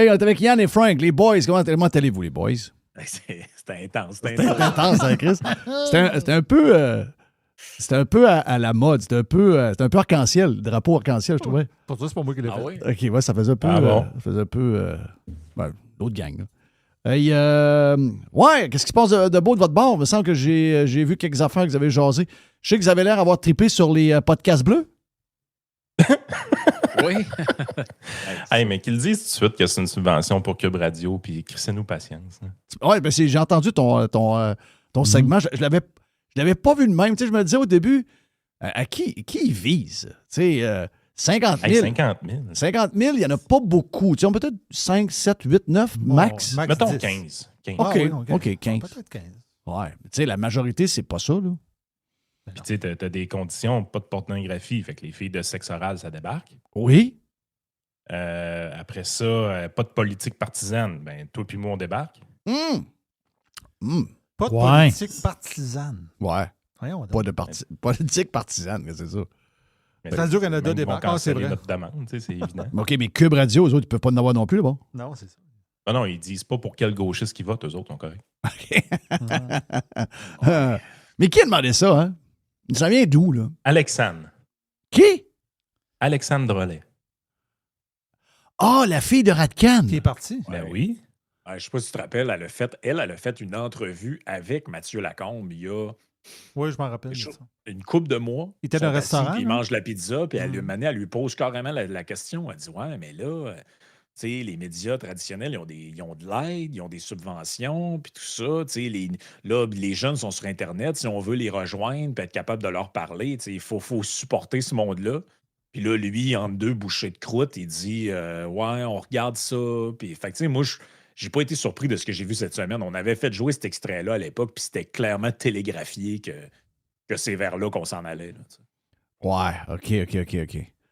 Hey, on est avec Yann et Frank, les boys. Comment allez-vous, les boys? C'était intense. C'était intense, hein, Chris? C'était un peu... C'était un peu à la mode. C'était un peu arc-en-ciel, le drapeau arc-en-ciel, je trouvais. Pour toi, c'est pas moi qui l'ai fait. Oui? OK, ouais, ça faisait un peu... bon? ça faisait un peu... l'autre gang, là. Hey, ouais, qu'est-ce qui se passe de beau de votre bord? Il me semble que j'ai vu quelques affaires que vous avez jasées. Je sais que vous avez l'air d'avoir trippé sur les podcasts bleus. Oui. Hey, mais qu'ils disent tout de suite que c'est une subvention pour Cube Radio, puis crissez-nous patience. Hein. Oui, ben j'ai entendu ton segment. Je l'avais pas vu de même. Tu sais, je me disais au début, à qui ils visent? Tu sais, 50 000. Hey, 50 000. 50 000, il n'y en a pas beaucoup. Tu sais, peut-être 5, 7, 8, 9 max. Max Mettons 10. 15. 15. OK, oui, OK, 15. Peut-être 15. Ouais, mais tu sais, la majorité, c'est pas ça, là. Puis tu sais, t'as des conditions, pas de pornographie, fait que les filles de sexe oral, ça débarque. Oui. Après ça, pas de politique partisane. Ben, toi puis moi, on débarque. Pas de Ouais. politique partisane. Ouais. Voyons donc. Pas de politique partisane, que c'est ça. Mais Radio-Canada même ils vont débarque. Ah, c'est canceller vrai. notre demande, tu sais, c'est évident. OK, mais Cube Radio, eux autres, ils peuvent pas en avoir non plus, là, bon. Non, c'est ça. Non, non, ils disent pas pour quel gauchiste qui vote, eux autres, sont corrects. Mais qui a demandé ça, hein? Ça vient d'où, là? Alexandre. Qui? Alexandre Drolet. Ah, la fille de Radcan. Qui est parti? Ben oui. Je ne sais pas si tu te rappelles, elle a fait une entrevue avec Mathieu Lacombe il y a Oui, je m'en rappelle. de ça. une couple de mois. Il était Ils dans sont un assis, restaurant, puis ils là? mangent la pizza, puis elle lui pose carrément la question. Elle dit ouais, mais là, tu sais, les médias traditionnels, ils ont de l'aide, ils ont des subventions, puis tout ça. Tu sais, là, les jeunes sont sur Internet. Si on veut les rejoindre, puis être capable de leur parler, tu sais, il faut supporter ce monde-là. Puis là, lui, entre deux bouchées de croûte, il dit ouais, on regarde ça. Puis, fait que, tu sais, moi, j'ai pas été surpris de ce que j'ai vu cette semaine. On avait fait jouer cet extrait-là à l'époque, puis c'était clairement télégraphié que c'est vers là qu'on s'en allait. Là, tu sais. Ouais, OK.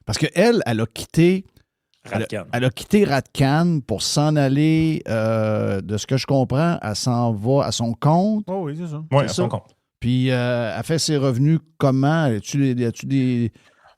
Parce qu'elle, elle a quitté... Radcan. Elle a quitté Radcan pour s'en aller, de ce que je comprends, elle s'en va à son compte. Oh oui, c'est ça. Oui, à ça. son compte. Puis elle fait ses revenus comment? As-tu des...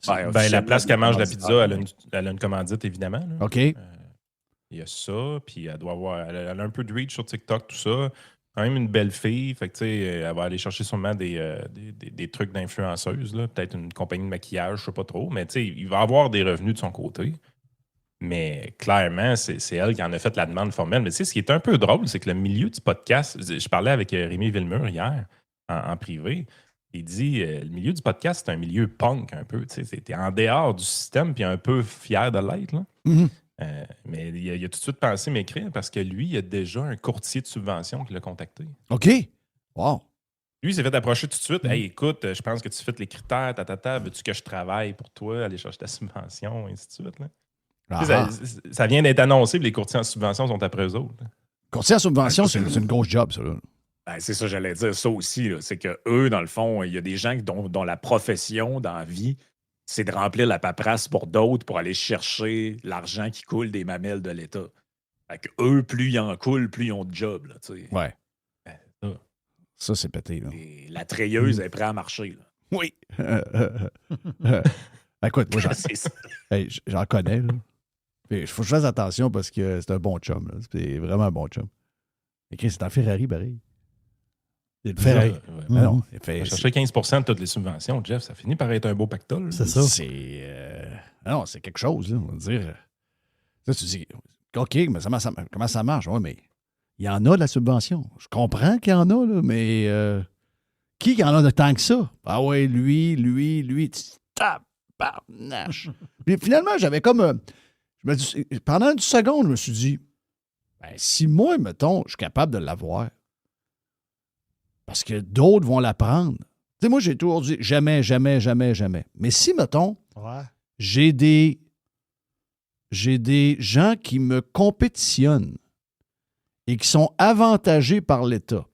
Ben, la place qu'elle mange la pizza, elle a une commandite, évidemment. Là. OK. Il y a ça, puis elle doit avoir. Elle a un peu de reach sur TikTok, tout ça. Quand même une belle fille. Fait que, tu sais, elle va aller chercher sûrement des trucs d'influenceuse, là. Peut-être une compagnie de maquillage, je sais pas trop. Mais, tu sais, il va avoir des revenus de son côté. Mais clairement, c'est elle qui en a fait la demande formelle. Mais tu sais, ce qui est un peu drôle, c'est que le milieu du podcast, je parlais avec Rémi Villemur hier, en privé. Il dit le milieu du podcast, c'est un milieu punk un peu. Tu sais, t'es en dehors du système, puis un peu fier de l'être, là. Mhm. Mais il a tout de suite pensé m'écrire parce que lui, il a déjà un courtier de subvention qui l'a contacté. OK. Wow. Lui, il s'est fait approcher tout de suite. Hey, écoute, je pense que tu fais les critères, veux-tu que je travaille pour toi, aller chercher ta subvention, et ainsi de suite. Là. Tu sais, ça vient d'être annoncé, puis les courtiers en subvention sont après eux autres. Courtier à subvention, c'est une grosse job, ça. Là. Ben, c'est ça, j'allais dire ça aussi. C'est que eux, dans le fond, il y a des gens dont la profession dans la vie, c'est de remplir la paperasse pour d'autres pour aller chercher l'argent qui coule des mamelles de l'État. Fait que eux, plus ils en coulent, plus ils ont de job. Là, tu sais. Ouais. Ben, Ça, c'est pété. Là. Et la treilleuse est prête à marcher. Là. Oui. Écoute, moi, C'est ça. j'en connais. Il faut que je fasse attention parce que c'est un bon chum. Là. C'est vraiment un bon chum. Mais Chris, c'est en Ferrari, pareil. C'est une Ferrari. Mais non, il fait, chercher 15 de toutes les subventions, Jeff, ça finit par être un beau pactole. C'est ça. Non, c'est quelque chose, là, on va dire. Là, tu dis, OK, mais comment ça marche? Oui, mais il y en a de la subvention. Je comprends qu'il y en a, là, mais qui en a de tant que ça? Ah ouais, lui, tabarnache. Puis finalement, j'avais comme... pendant une seconde, je me suis dit, ben, si moi, mettons, je suis capable de l'avoir, parce que d'autres vont la prendre. Tu sais, moi, j'ai toujours dit jamais. Mais si, mettons, j'ai des gens qui me compétitionnent et qui sont avantagés par l'État,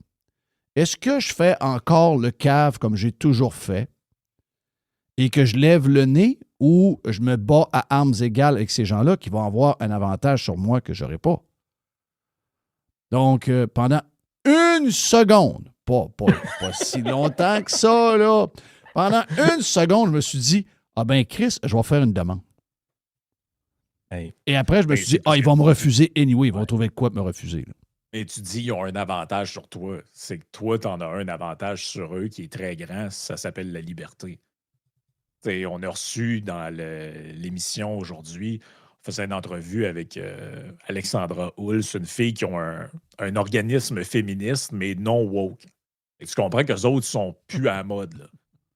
est-ce que je fais encore le cave comme j'ai toujours fait et que je lève le nez ou je me bats à armes égales avec ces gens-là qui vont avoir un avantage sur moi que je n'aurai pas? Donc, pendant une seconde, pas si longtemps que ça, là, pendant une seconde, je me suis dit, ah ben Chris, je vais faire une demande. Hey. Et après, je me Ben, suis dit, c'est parce ils que- vont me refuser anyway. Ils vont Ouais. trouver de quoi me refuser. Là. Et tu dis, ils ont un avantage sur toi. C'est que toi, tu en as un avantage sur eux qui est très grand. Ça s'appelle la liberté. T'sais, on a reçu dans l'émission aujourd'hui, on faisait une entrevue avec Alexandra Hull, c'est une fille qui a un organisme féministe, mais non woke. Et tu comprends qu'eux autres sont plus à la mode. Là.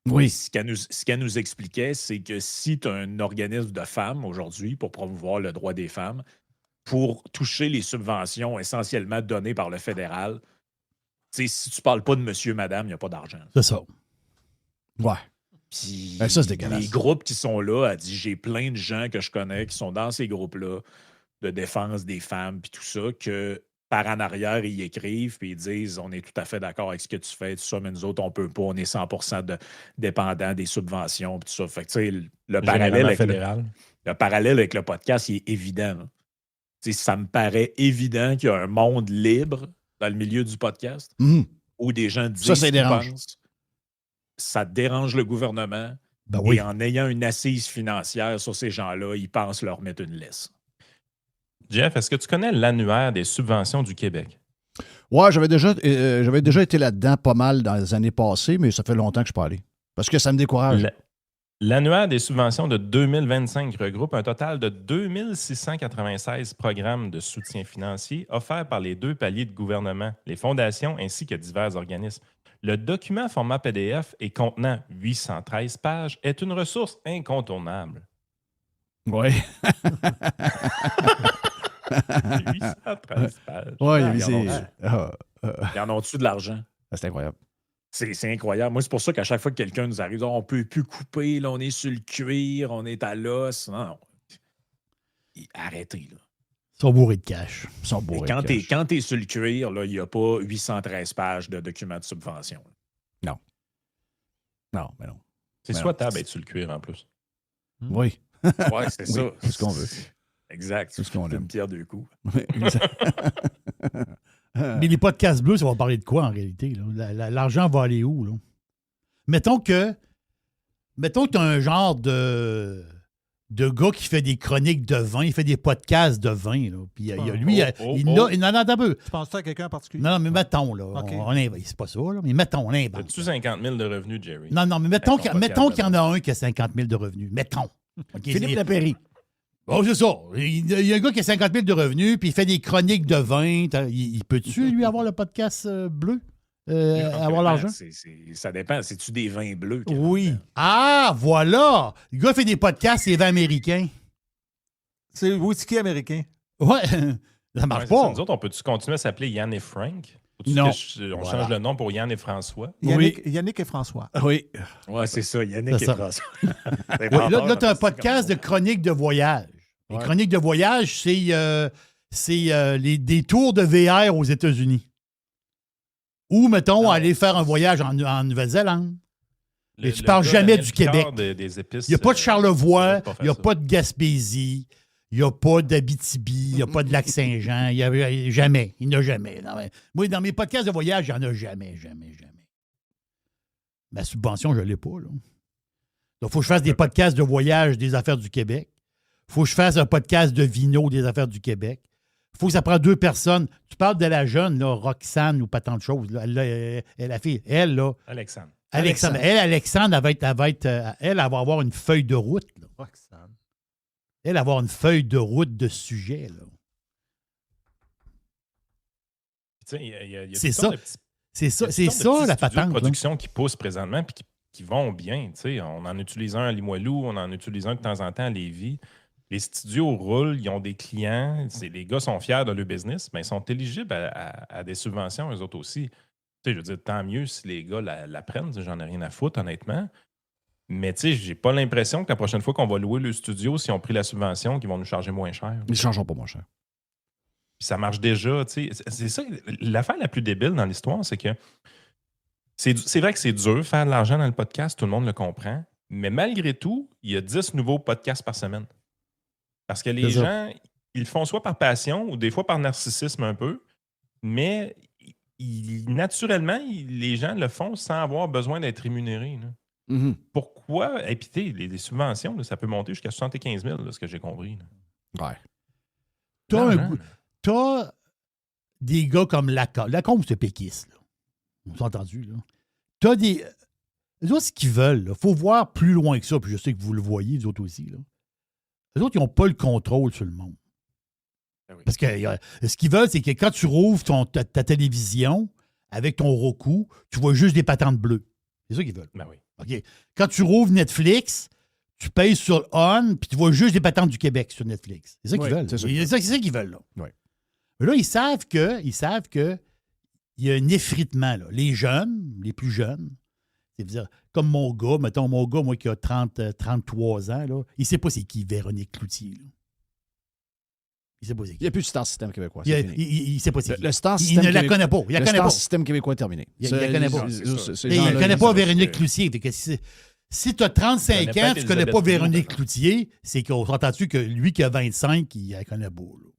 Oui. Ce qu'elle nous expliquait, c'est que si tu as un organisme de femmes aujourd'hui pour promouvoir le droit des femmes, pour toucher les subventions essentiellement données par le fédéral, si tu ne parles pas de monsieur, madame, il n'y a pas d'argent. C'est ça. Ouais. Puis Ben, ça, c'est dégueulasse. les groupes qui sont là, elle dit j'ai plein de gens que je connais qui sont dans ces groupes-là de défense des femmes puis tout ça, que par en arrière, ils écrivent puis ils disent on est tout à fait d'accord avec ce que tu fais, tout ça, mais nous autres, on peut pas, on est 100% dépendants des subventions puis tout ça. Fait que tu sais, le parallèle avec le podcast, il est évident. Là. Tu sais, ça me paraît évident qu'il y a un monde libre dans le milieu du podcast Mhm. où des gens disent Ça ce qu'ils dérange. pensent. Ça dérange le gouvernement. Ben oui. Et en ayant une assise financière sur ces gens-là, ils pensent leur mettre une laisse. Jeff, est-ce que tu connais l'annuaire des subventions du Québec? Ouais, j'avais déjà été là-dedans pas mal dans les années passées, mais ça fait longtemps que je suis pas allé. Parce que ça me décourage. L'annuaire des subventions de 2025 regroupe un total de 2696 programmes de soutien financier offerts par les 2 paliers de gouvernement, les fondations ainsi que divers organismes. Le document format PDF et contenant 813 pages est une ressource incontournable. Oui. 813 pages. Oui, Ah, c'est. Ils en ont-tu de l'argent? C'est incroyable. C'est incroyable. Moi, c'est pour ça qu'à chaque fois que quelqu'un nous arrive, on ne peut plus couper, là, on est sur le cuir, on est à l'os. Non. Arrêtez. Là. Ils sont bourrés de cash. Ils sont Et bourrés quand de tu cash. quand t'es sur le cuir, il n'y a pas 813 pages de documents de subvention. Non, mais non. C'est Mais souhaitable d'être sur le cuir en plus. Oui. Oui, c'est Oui, ça. c'est ce qu'on veut. Exact. C'est ce qu'on C'est aime. une pierre deux coups. Mais les podcasts bleus, ça va parler de quoi en réalité? Là? L'argent va aller où? Là? Mettons que tu as un genre de gars qui fait des chroniques de vin, il fait des podcasts de vin. Là. Puis lui, non, attends un peu. Tu penses à quelqu'un en particulier? Non, mais mettons, là. OK. C'est pas ça, là, mais mettons, on invente. As-tu 50 000 de revenus, Jerry? Non, mais mettons Avec ton qu'il y en podcast, a un qui a 50 000 de revenus. Mettons. OK, Philippe Lapéry. Oh, c'est ça. Il y a un gars qui a 50 000 de revenus, puis il fait des chroniques de vin. Il peut-tu, lui, avoir le podcast bleu? Avoir l'argent? Ça dépend. C'est-tu des vins bleus? Oui. Ah, voilà! Le gars fait des podcasts, c'est vins américains. C'est le whisky américain. Ouais, ça marche Ouais, c'est ça. pas. Nous autres, on peut-tu continuer à s'appeler Yann et Frank? Ou-tu Non. que on Voilà. change le nom pour Yann et François? Yannick et François. Oui. Oui, c'est ça. Yannick C'est et ça. François. Oui, là tu as un podcast de chroniques de voyage. Les Ouais. chroniques de voyage, c'est des tours de VR aux États-Unis. Ou, mettons, aller faire un voyage en Nouvelle-Zélande. Et tu parles jamais du Québec. Des épices, Il n'y a pas de Charlevoix, pas il n'y a faire pas de Gaspésie, il n'y a pas d'Abitibi, il n'y a pas de Lac-Saint-Jean, il n'y a jamais. Il n'y en a jamais. Non, mais moi, dans mes podcasts de voyage, il n'y en a jamais. Ma subvention, je ne l'ai pas. Là. Donc, il faut que je fasse des podcasts de voyage des affaires du Québec. Il faut que je fasse un podcast de vino des affaires du Québec. Il faut que ça prenne 2 personnes. Tu parles de la jeune, là, Roxane ou pas tant de choses. Là. La fille, elle, là. Alexandre. Alexandre, elle va avoir une feuille de route. Là. Roxane. Elle va avoir une feuille de route de sujet. Là. Tu sais, il y a C'est toutes ça. sortes de petits- C'est il y ça, a c'est toutes sortes de ça la petits studios patente. de là. production qui poussent présentement et qui vont bien. Tu sais. On en utilise un à Limoilou, on en utilise un de temps en temps à Lévis. Les studios roulent, ils ont des clients. Les gars sont fiers de leur business, mais ils sont éligibles à des subventions, eux autres aussi. Tu sais, je veux dire, tant mieux si les gars la prennent. J'en ai rien à foutre, honnêtement. Mais tu sais, j'ai pas l'impression que la prochaine fois qu'on va louer le studio, s'ils ont pris la subvention, qu'ils vont nous charger moins cher. Ils ne changeront pas moins cher. Puis ça marche déjà, tu sais. C'est ça, l'affaire la plus débile dans l'histoire, c'est que c'est vrai que c'est dur de faire de l'argent dans le podcast, tout le monde le comprend. Mais malgré tout, il y a 10 nouveaux podcasts par semaine. Parce que les C'est ça. gens, ils le font soit par passion ou des fois par narcissisme un peu, mais naturellement, les gens le font sans avoir besoin d'être rémunérés. Là. Mhm. Pourquoi? Et puis, tu sais, les subventions, là, ça peut monter jusqu'à 75 000, là, ce que j'ai compris. Là. Ouais. T'as des gars comme Lacombe. Lacombe, c'est péquiste, là. On s'est entendu, là. T'as des... Eux autres, ce qu'ils veulent, il faut voir plus loin que ça, puis je sais que vous le voyez, vous autres aussi, là. Eux autres, ils n'ont pas le contrôle sur le monde. Ben oui. Parce que ce qu'ils veulent, c'est que quand tu rouvres ta télévision avec ton Roku, tu vois juste des patentes bleues. C'est ça qu'ils veulent. Ben oui. OK. Quand tu rouvres Netflix, tu payes sur On, puis tu vois juste des patentes du Québec sur Netflix. C'est ça qu'ils Oui, veulent. c'est ça C'est ça qu'ils veulent, là. Oui. Mais là, ils savent que il y a un effritement, là. Les jeunes, les plus jeunes, c'est-à-dire, comme mon gars, mettons, moi qui a 33 ans, là, il ne sait pas c'est qui Véronique Cloutier, là. Il ne sait pas c'est Il qui. n'y a plus de Star System québécois. Il c'est fini. ne sait pas c'est qui. Le Star Il System ne la québécois- connaît pas. Il la le connaît Star pas. System québécois est terminé. Il la connaît pas. C'est ça. Ces Il ne gens-là, connaît ils- pas parce Véronique que- Cloutier. Fait que si tu as 35 Il connaît ans, pas tu ne connais Elisabeth pas Rioux, Véronique peut-être. Cloutier, c'est qu'on s'entend-tu que lui qui a 25, il la connaît pas. Là.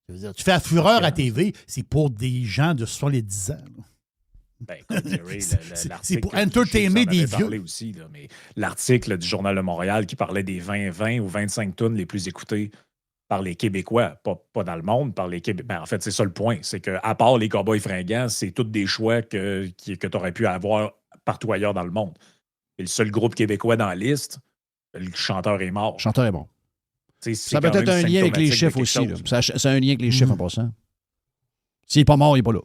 Je veux dire, tu fais la fureur à TV, c'est pour des gens de 70 ans. Là. Ben, écoute, Jerry, C'est l'article pour que je sais que entertainer vous en avez des parlé vieux. aussi, là, mais l'article du Journal de Montréal qui parlait des 20 ou 25 tonnes les plus écoutées par les Québécois, pas dans le monde, par les Québécois. Ben, en fait, c'est ça le point. C'est qu'à part les Cowboys fringants, c'est tous des choix que tu aurais pu avoir partout ailleurs dans le monde. Et le seul groupe québécois dans la liste, le chanteur est mort. Le chanteur est bon. Tu sais, c'est Ça peut quand être même un lien avec les symptomatique de chiffres quelque aussi. chose. Là. Ça a un lien avec les chiffres en passant. S'il n'est pas mort, il n'est pas là.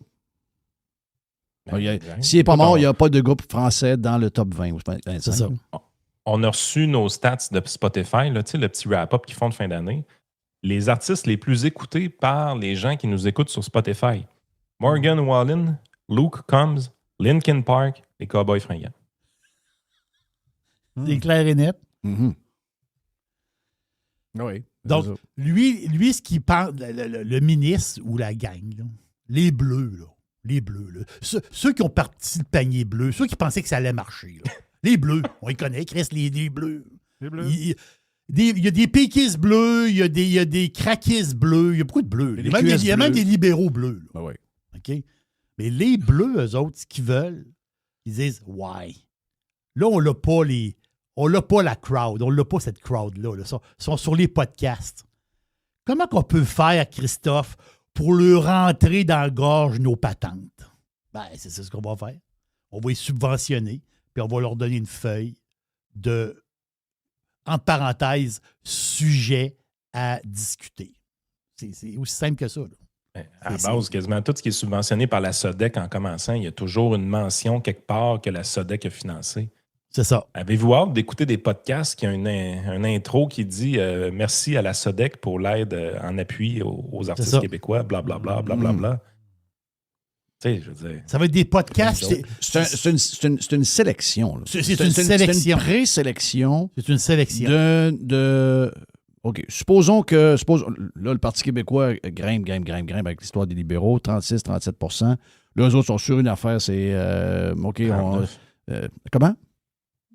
Ben, S'il n'est pas mort, il n'y a pas de groupe français dans le top 20 ou 25. C'est ça. On a reçu nos stats de Spotify, là, tu sais, le petit wrap-up qu'ils font de fin d'année. Les artistes les plus écoutés par les gens qui nous écoutent sur Spotify. Morgan Wallen, Luke Combs, Linkin Park, les Cowboys fringants. C'est clair et net. Mhm. Oui. Donc, c'est ça. lui, ce qu'il pense, le ministre ou la gang, là, les Bleus, là. Ceux qui ont parti le panier bleu, ceux qui pensaient que ça allait marcher. Là. Les Bleus, on les connaît, Chris, les Bleus. Les Bleus. Il y a des péquistes bleus, il y a des craquistes bleus, il y a beaucoup de bleus. Et Il y des a même QS il y a même bleus. des libéraux bleus. Là. Ben oui. OK? Mais les bleus, eux autres, ce qu'ils veulent, ils disent « Ouais, là, on l'a pas la crowd, on l'a pas cette crowd-là. Là. Ils sont sur les podcasts. Comment qu'on peut faire, Christophe, pour leur rentrer dans la gorge nos patentes? Ben, c'est ça ce qu'on va faire. On va les subventionner, puis on va leur donner une feuille de, entre parenthèses, sujet à discuter. C'est aussi simple que ça. Là. À la C'est- base, quasiment tout ce qui est subventionné par la SODEC en commençant, il y a toujours une mention quelque part que la SODEC a financé. C'est ça. Avez-vous hâte d'écouter des podcasts qui ont un intro qui dit merci à la SODEC pour l'aide en appui aux C'est artistes ça. québécois, blablabla, blablabla. Tu sais, je veux dire. Ça va être des podcasts. C'est une sélection. là. C'est une sélection. C'est une présélection C'est une sélection. OK. Supposons que. Là, le Parti québécois grimpe avec l'histoire des libéraux, 36-37 Là, eux autres sont sur une affaire, c'est. OK, 39. comment?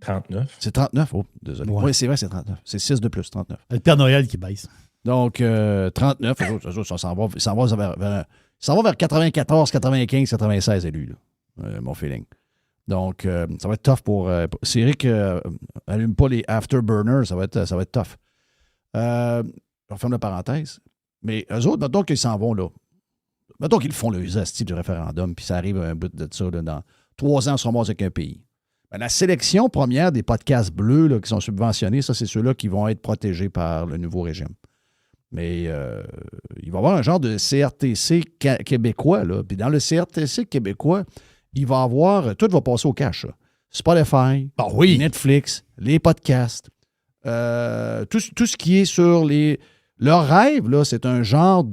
39. C'est 39. Oh, désolé. Ouais. Oui, c'est vrai, c'est 39. C'est 6 de plus, 39. Le Père Noël qui baisse. Donc, 39, eux autres, ça s'en va vers 94, 95, 96 élus, là, mon feeling. Donc, ça va être tough pour. C'est Eric allume pas les afterburners, ça va être tough. Je referme la parenthèse. Mais eux autres, mettons qu'ils s'en vont là. Mettons qu'ils font le style du référendum, puis ça arrive à un bout de ça, là, dans 3 ans, ils seront morts avec un pays. Ben, la sélection première des podcasts bleus là, qui sont subventionnés, ça, c'est ceux-là qui vont être protégés par le nouveau régime. Mais il va y avoir un genre de CRTC québécois. Là. Puis dans le CRTC québécois, il va y avoir. Tout va passer au cash. Là. Spotify, Netflix, les podcasts, tout ce qui est sur les. Leur rêve, là, c'est un genre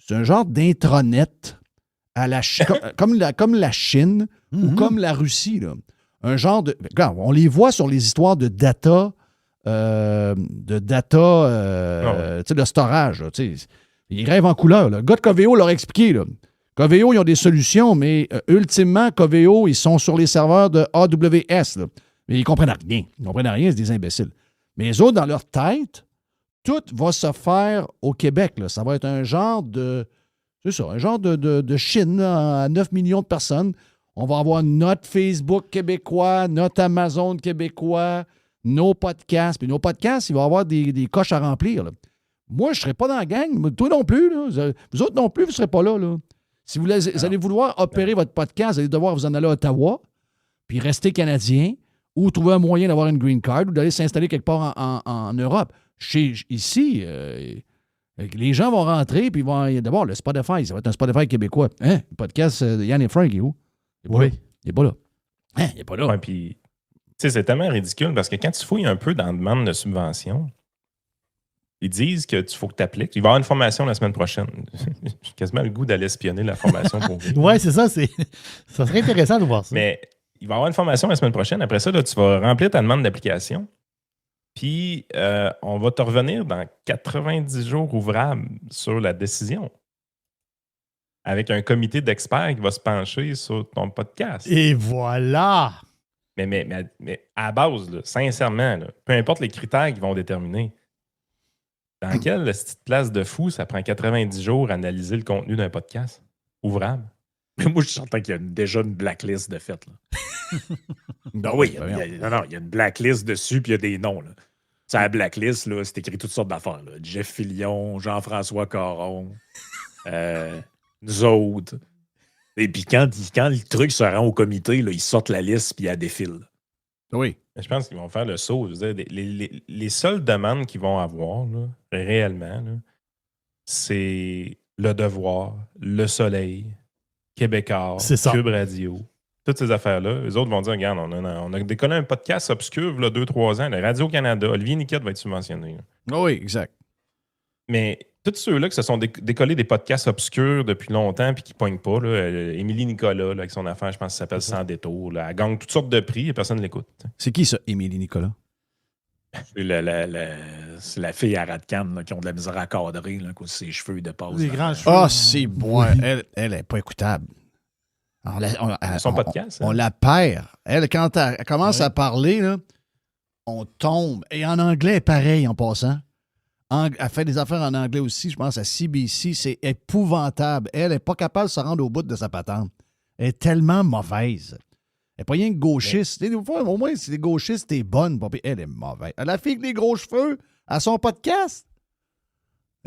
c'est un genre d'intranet à la comme la Chine ou comme la Russie. Là. Un genre de. Regarde, on les voit sur les histoires de data. Tu sais, de storage. Là, tu sais. Ils rêvent en couleur. Là. Le gars de Coveo leur a expliqué. Là. Coveo, ils ont des solutions, mais ultimement, Coveo, ils sont sur les serveurs de AWS. Là. Mais ils ne comprennent rien. Ils ne comprennent rien, c'est des imbéciles. Mais les autres, dans leur tête, tout va se faire au Québec. Là. Ça va être un genre de. C'est ça, un genre de Chine là, à 9 millions de personnes. On va avoir notre Facebook québécois, notre Amazon québécois. nos podcasts. Puis nos podcasts, il va y avoir des coches à remplir. Là. Moi, je ne serai pas dans la gang. Mais toi non plus. Là. Vous autres non plus, vous ne serez pas là. Là. Si vous allez vouloir opérer votre podcast, vous allez devoir vous en aller à Ottawa, puis rester Canadien, ou trouver un moyen d'avoir une green card, ou d'aller s'installer quelque part en Europe. Ici, les gens vont rentrer, puis d'abord, le Spotify, ça va être un Spotify québécois. Hein? Le podcast de Yann et Frank, il est où? Il n'est pas là. Hein? Il n'est pas là. Ouais, puis, tu sais, c'est tellement ridicule parce que quand tu fouilles un peu dans la demande de subvention, ils disent que faut que tu appliques. Il va y avoir une formation la semaine prochaine. J'ai quasiment le goût d'aller espionner la formation pour vous. Ouais, c'est ça. Ça serait intéressant de voir ça. Mais il va y avoir une formation la semaine prochaine. Après ça, là, tu vas remplir ta demande d'application. Puis, on va te revenir dans 90 jours ouvrables sur la décision. Avec un comité d'experts qui va se pencher sur ton podcast. Et voilà! Mais à la base, là, sincèrement, là, peu importe les critères qu'ils vont déterminer, dans quelle petite place de fou ça prend 90 jours à analyser le contenu d'un podcast ouvrable? Mais moi, je sentais qu'il y a déjà une blacklist de fait. Oui, il y a une blacklist dessus, puis il y a des noms. Là. C'est la blacklist, là, c'est écrit toutes sortes d'affaires. Là. Jeff Fillion, Jean-François Caron, nous autres. Et puis quand le truc se rend au comité, là, ils sortent la liste, puis il y a des fils. Oui. Je pense qu'ils vont faire le saut. Je veux dire, les seules demandes qu'ils vont avoir, là, réellement, là, c'est Le Devoir, Le Soleil, Québécois, Cube Radio. Toutes ces affaires-là. Les autres vont dire, regarde, on a décollé un podcast obscur il y a 2-3 ans, le Radio-Canada. Olivier Niquette va être subventionné. Oui, exact. Mais tous ceux-là qui se sont décollés des podcasts obscurs depuis longtemps puis qui ne pognent pas, là, Émilie Nicolas, là, avec son affaire, je pense que ça s'appelle Sans détour. Là, elle gagne toutes sortes de prix et personne ne l'écoute. C'est qui ça, Émilie Nicolas? C'est la fille à Radcan qui ont de la misère à cadrer, là, à cause de ses cheveux de passe. Les grands cheveux. Ah, c'est bon. Elle n'est pas écoutable. Son podcast. On la perd. Elle, quand elle commence à parler, là, on tombe. Et en anglais, pareil, en passant. Elle fait des affaires en anglais aussi, je pense, à CBC. C'est épouvantable. Elle n'est pas capable de se rendre au bout de sa patente. Elle est tellement mauvaise. Elle n'est pas rien que gauchiste. Des fois, au moins, si t'es gauchiste, t'es bonne. Elle est mauvaise. La fille avec les gros cheveux, à son podcast.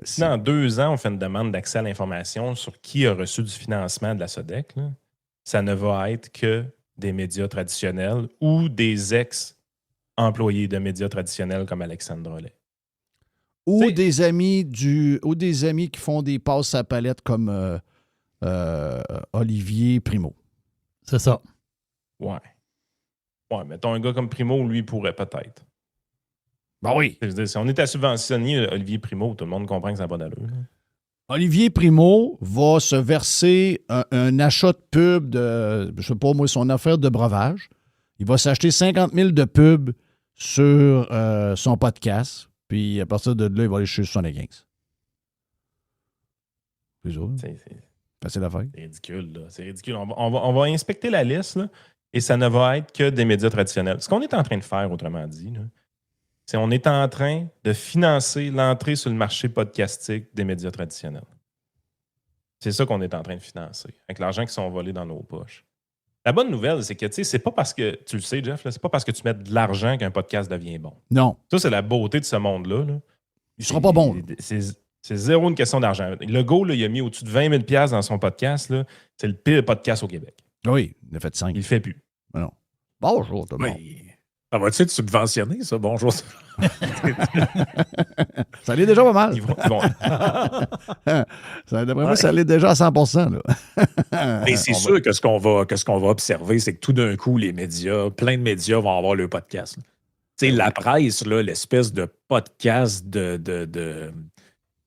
Si dans 2 ans, on fait une demande d'accès à l'information sur qui a reçu du financement de la SODEC, là, ça ne va être que des médias traditionnels ou des ex-employés de médias traditionnels comme Alexandre Drolet. Ou des amis qui font des passes à palette comme Olivier Primo. C'est ça. Ouais, mettons un gars comme Primo, lui, pourrait peut-être. Ben oui. Je veux dire, si on est à subventionner Olivier Primo, tout le monde comprend que ça n'a pas d'allure. Olivier Primo va se verser un achat de pub de, je sais pas moi, son affaire de breuvage. Il va s'acheter 50 000 de pub sur son podcast. Puis à partir de là, il va aller chercher 75. C'est ça. C'est facile à faire. C'est ridicule, là. C'est ridicule. On va inspecter la liste, là, et ça ne va être que des médias traditionnels. Ce qu'on est en train de faire, autrement dit, là, c'est qu'on est en train de financer l'entrée sur le marché podcastique des médias traditionnels. C'est ça qu'on est en train de financer, avec l'argent qui sont volés dans nos poches. La bonne nouvelle, c'est que, tu sais, c'est pas parce que, tu le sais, Jeff, là, c'est pas parce que tu mets de l'argent qu'un podcast devient bon. Non. Ça, c'est la beauté de ce monde-là. Là. Il sera pas bon. C'est zéro une question d'argent. Le gars, là, il a mis au-dessus de 20 000 $ dans son podcast. Là. C'est le pire podcast au Québec. Oui, il a fait 5. Il le fait plus. Mais non. Bonjour, tout le monde. Ça va-tu être subventionné, ça? Bonjour. Ça allait déjà pas mal. Ils vont... D'après moi, ça allait déjà à 100%. Là. Mais c'est sûr que ce qu'on va observer, c'est que tout d'un coup, les médias, plein de médias vont avoir le podcast. Tu sais, la presse, là, l'espèce de podcast de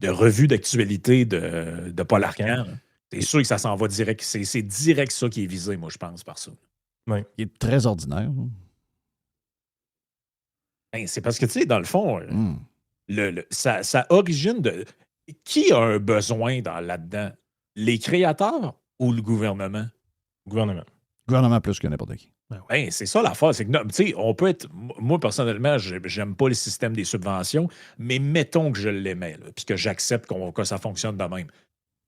revue d'actualité de Paul Arcand, c'est sûr que ça s'en va direct. C'est direct ça qui est visé, moi, je pense, par ça. Oui. Il est très ordinaire. Ben, c'est parce que, tu sais, dans le fond, ça origine de... Qui a un besoin là-dedans? Les créateurs ou le gouvernement? Gouvernement. Gouvernement plus que n'importe qui. Ben, c'est ça l'affaire. C'est que, tu sais, on peut être... Moi, personnellement, j'aime pas le système des subventions, mais mettons que je l'aimais, puis que j'accepte que ça fonctionne de même.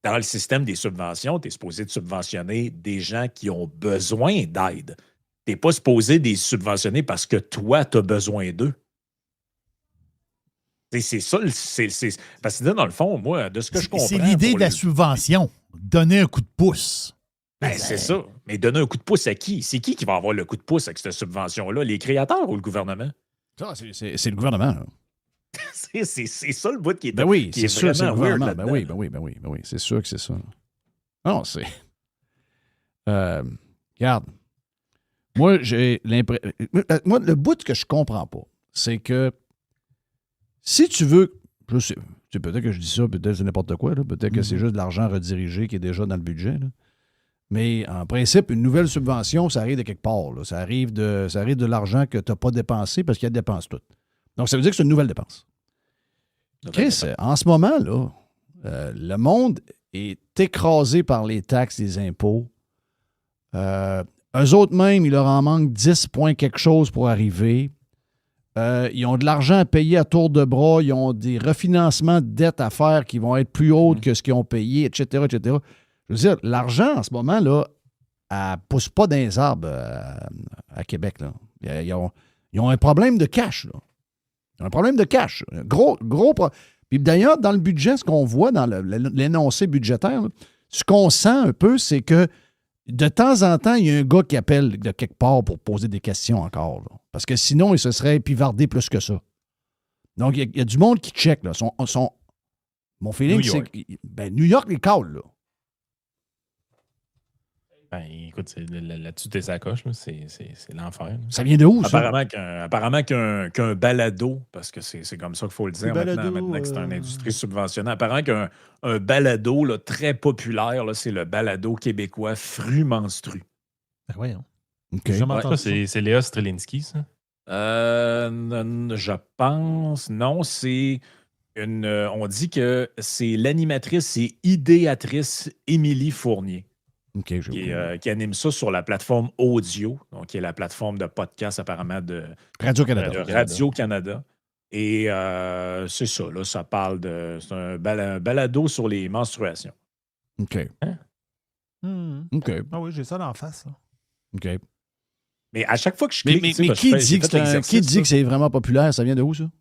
Dans le système des subventions, tu es supposé de subventionner des gens qui ont besoin d'aide. t'es pas supposé les subventionner parce que toi, tu as besoin d'eux. C'est ça, parce que là, dans le fond, moi, de ce que je comprends... C'est l'idée pour de la subvention. Donner un coup de pouce. Ben, c'est ça. Mais donner un coup de pouce à qui? C'est qui va avoir le coup de pouce avec cette subvention-là? Les créateurs ou le gouvernement? Ça, c'est le gouvernement. Là. c'est ça le bout qui est, Ben oui, qui c'est est sûr, c'est le vraiment weird gouvernement. là-dedans. Ben oui, c'est sûr que c'est ça. Non, c'est... regarde. Moi, j'ai l'impression... Moi, le bout que je comprends pas, c'est que si tu veux... Je sais, peut-être que je dis ça, peut-être c'est n'importe quoi, là, peut-être que c'est juste de l'argent redirigé qui est déjà dans le budget, là. Mais en principe, une nouvelle subvention, ça arrive de quelque part. Là. Ça arrive de l'argent que tu n'as pas dépensé parce qu'il y a des dépenses toutes. Donc, ça veut dire que c'est une nouvelle dépense. Chris, en ce moment, là, le monde est écrasé par les taxes, les impôts. Eux autres même, il leur en manque 10 points quelque chose pour arriver. Ils ont de l'argent à payer à tour de bras. Ils ont des refinancements de dettes à faire qui vont être plus hautes que ce qu'ils ont payé, etc., etc. Je veux dire, l'argent, en ce moment, là, elle ne pousse pas dans les arbres à Québec. Là. Ils ont un problème de cash. Là. Ils ont un problème de cash. Gros Puis d'ailleurs, dans le budget, ce qu'on voit dans l'énoncé budgétaire, là, ce qu'on sent un peu, c'est que de temps en temps, il y a un gars qui appelle de quelque part pour poser des questions encore. Là. Parce que sinon, il se serait pivardé plus que ça. Donc, il y a du monde qui check. Là. Mon feeling, c'est que New York les cale, là. Ben, écoute, là-dessus, t'es sacoche, c'est l'enfer. Là. Ça vient de où, ça? Apparemment qu'un balado, parce que c'est comme ça qu'il faut le dire maintenant que c'est une industrie subventionnée. Apparemment qu'un balado là, très populaire, là, c'est le balado québécois Fru Menstru. Ben voyons. OK. C'est Léa Strelinski, ça? Je pense. Non, c'est une. On dit que c'est l'animatrice et idéatrice Émilie Fournier. Okay, qui anime ça sur la plateforme Audio, donc qui est la plateforme de podcast apparemment de Radio-Canada. Et c'est ça, là, ça parle de... C'est un balado sur les menstruations. OK. Hein? OK. Ah oui, j'ai ça d'en face. Là. OK. Mais à chaque fois que je clique... Mais qui dit que c'est vraiment populaire? Ça vient de où, ça?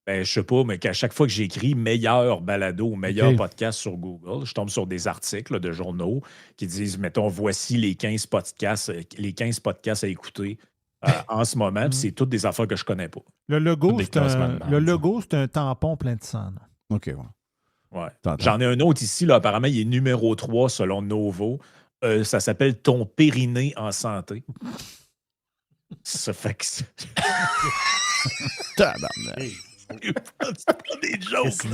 Ben, je sais pas, mais qu'à chaque fois que j'écris meilleur balado ou meilleur podcast sur Google, je tombe sur des articles là, de journaux qui disent, mettons, voici les 15 podcasts à écouter en ce moment, puis c'est toutes des affaires que je connais pas. Le logo, c'est un tampon plein de sang. Là. OK, ouais. J'en ai un autre ici, là, apparemment, il est numéro 3 selon Novo. Ça s'appelle Ton périnée en santé. Ça fait que... des jokes.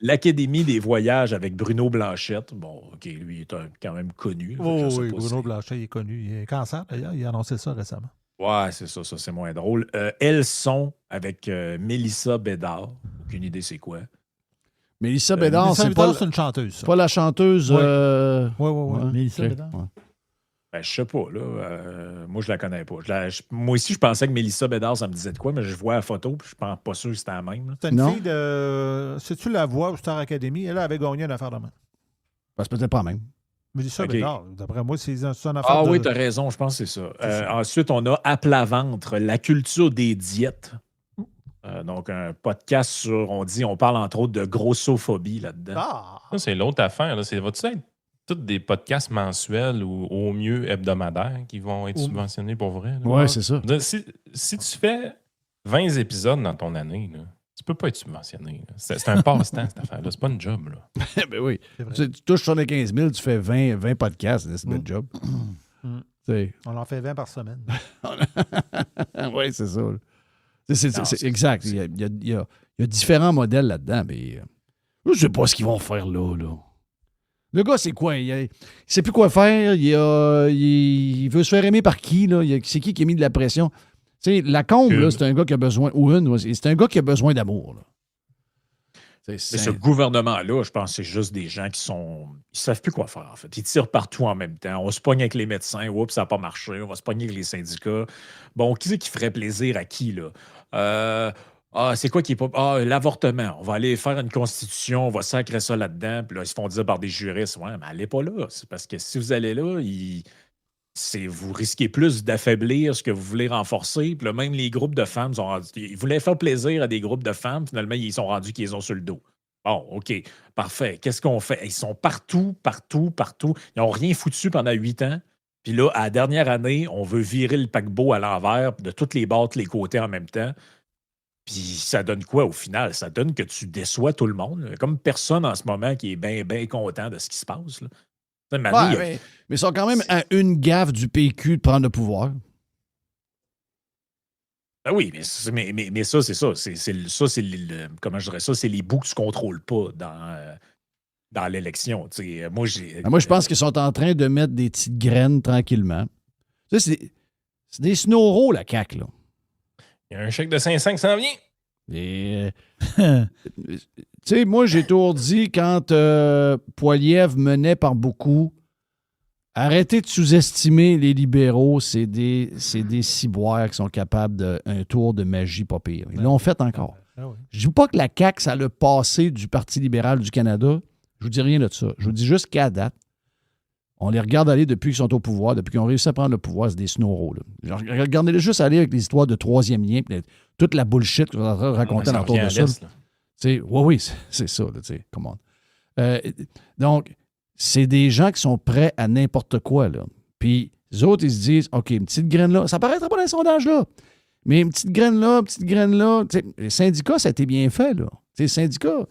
L'Académie des voyages avec Bruno Blanchette. Bon, OK, lui, il est quand même connu. Oui, Bruno Blanchette, il est connu. Il a un cancer, d'ailleurs. Il a annoncé ça récemment. Ouais, c'est ça, c'est moins drôle. Elles sont avec Mélissa Bédard. Aucune idée c'est quoi. Mélissa Bédard, c'est une chanteuse. Ça. Pas la chanteuse... Oui. Mélissa Bédard. Ouais. Ben, je sais pas, là. Moi, je la connais pas. Moi aussi, je pensais que Mélissa Bédard, ça me disait de quoi, mais je vois la photo, puis je pense pas sûr que c'était la même. C'est une fille de... Si tu la vois au Star Academy, elle avait gagné une affaire de main. Ben, c'est peut-être pas la même. Mélissa Bédard, d'après moi, c'est une affaire de... oui, t'as raison, je pense que c'est ça. Ensuite, on a À plat ventre, la culture des diètes. Donc, un podcast sur, on parle entre autres de grossophobie là-dedans. Ça, c'est l'autre affaire. Là. Va-tu être tous des podcasts mensuels ou au mieux hebdomadaires qui vont être subventionnés pour vrai? Oui, c'est ça. Si tu fais 20 épisodes dans ton année, là, tu peux pas être subventionné. C'est un passe-temps, cette affaire-là. C'est pas une job. Là. Ben oui. Tu touches 75 000, tu fais 20 podcasts, c'est une job. On en fait 20 par semaine. Oui, c'est ça. C'est exact. Il y a différents modèles là-dedans, mais je ne sais pas ce qu'ils vont faire là. Le gars, c'est quoi? Il ne sait plus quoi faire. Il veut se faire aimer par qui? Là? C'est qui a mis de la pression? Tu sais, Lacombe, là, c'est un gars qui a besoin... c'est un gars qui a besoin d'amour. Là. Mais ce gouvernement-là, je pense que c'est juste des gens qui sont... Ils savent plus quoi faire, en fait. Ils tirent partout en même temps. On se pogne avec les médecins. Oups, ça n'a pas marché. On va se pogner avec les syndicats. Bon, qui c'est qui ferait plaisir à qui, là? C'est quoi qui est pas... l'avortement. On va aller faire une constitution. On va sacrer ça là-dedans. Puis là, ils se font dire par des juristes. Ouais, mais allez pas là. C'est parce que si vous allez là, vous risquez plus d'affaiblir ce que vous voulez renforcer. Puis là, même les groupes de femmes ils voulaient faire plaisir à des groupes de femmes. Finalement, ils sont rendus qu'ils ont sur le dos. Bon, OK, parfait. Qu'est-ce qu'on fait? Ils sont partout, partout, partout. Ils n'ont rien foutu pendant 8 ans. Puis là, à la dernière année, on veut virer le paquebot à l'envers de toutes les bords, tous les côtés en même temps. Puis ça donne quoi au final? Ça donne que tu déçois tout le monde. Il y a comme personne en ce moment qui est bien, bien content de ce qui se passe. Là. Mais ils sont quand même à une gaffe du PQ de prendre le pouvoir. Ben oui, mais ça, c'est ça. Comment je dirais ça? C'est les bouts que tu ne contrôles pas dans l'élection. Moi, je pense qu'ils sont en train de mettre des petites graines tranquillement. Ça, c'est des snoraux, la CAQ, là. Il y a un chèque de 500 qui s'en vient. Et, tu sais, moi, j'ai toujours dit quand Poilievre menait par beaucoup, arrêtez de sous-estimer les libéraux, c'est des ciboires qui sont capables d'un tour de magie pas pire. Ils l'ont fait encore. Je ne dis pas que la CAQ, ça a le passé du Parti libéral du Canada. Je vous dis rien de ça. Je vous dis juste qu'à date, on les regarde aller depuis qu'ils sont au pouvoir, depuis qu'ils ont réussi à prendre le pouvoir, c'est des snoraux. Regardez-les juste aller avec les histoires de troisième lien, toute la bullshit que vous êtes en train de raconter dans le tour de ça. Oui, c'est ça. Come on. Donc, c'est des gens qui sont prêts à n'importe quoi. Là. Puis, les autres, ils se disent, OK, une petite graine là, ça paraîtra pas dans les sondages là, mais une petite graine là, les syndicats, ça a été bien fait. Là. Les syndicats,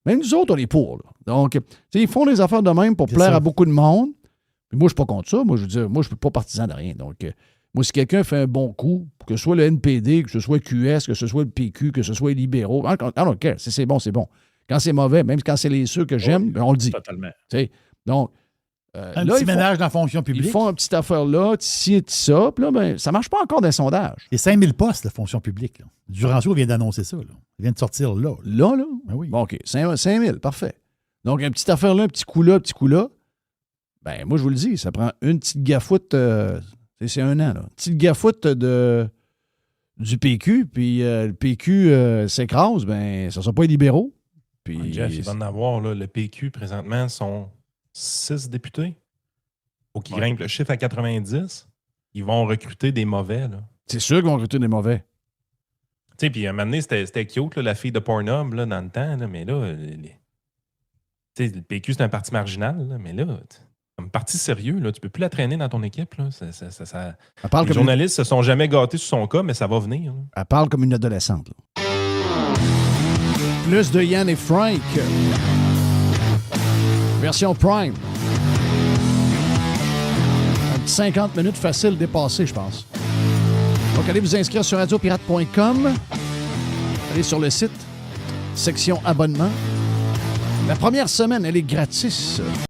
même nous autres, on est pour. Là. Donc, ils font des affaires de même pour plaire à beaucoup de monde. Puis moi, je ne suis pas contre ça. Moi, je veux dire, moi, je ne suis pas partisan de rien. Donc, moi, si quelqu'un fait un bon coup, que ce soit le NPD, que ce soit le QS, que ce soit le PQ, que ce soit les libéraux, OK, si c'est bon, c'est bon. Quand c'est mauvais, même quand c'est ceux que j'aime, on le dit. Totalement. Donc, un petit ménage dans la fonction publique. Ils font une petite affaire là, ci, ça, puis là, ça ne marche pas encore dans les sondages. C'est 5000 postes, la fonction publique. Là. Duranceau vient d'annoncer ça. Là. Il vient de sortir là. Là? Ben oui. Bon, OK, 5000, parfait. Donc, une petite affaire là, un petit coup là, ben moi, je vous le dis, ça prend une petite gafoute, c'est 1 an, là. Une petite gafoute du PQ, puis le PQ s'écrase, ben ça ne sera pas les libéraux. Puis, Jeff, il va en avoir, là, le PQ, présentement, sont 6 députés. Faut qu'ils grimpent le chiffre à 90. Ils vont recruter des mauvais, là. C'est sûr qu'ils vont recruter des mauvais. Tu sais, puis à un moment donné, c'était cute, là, la fille de Pornhub, là, dans le temps, là, mais là, le PQ, c'est un parti marginal, là, mais là, comme parti sérieux, là, tu peux plus la traîner dans ton équipe. Là. Les journalistes se sont jamais gâtés sur son cas, mais ça va venir. Là. Elle parle comme une adolescente. Là. Plus de Yann et Frank. Version Prime. Un petit 50 minutes facile dépassé, je pense. Donc, allez vous inscrire sur radiopirate.com. Allez sur le site, section abonnement. La première semaine, elle est gratis.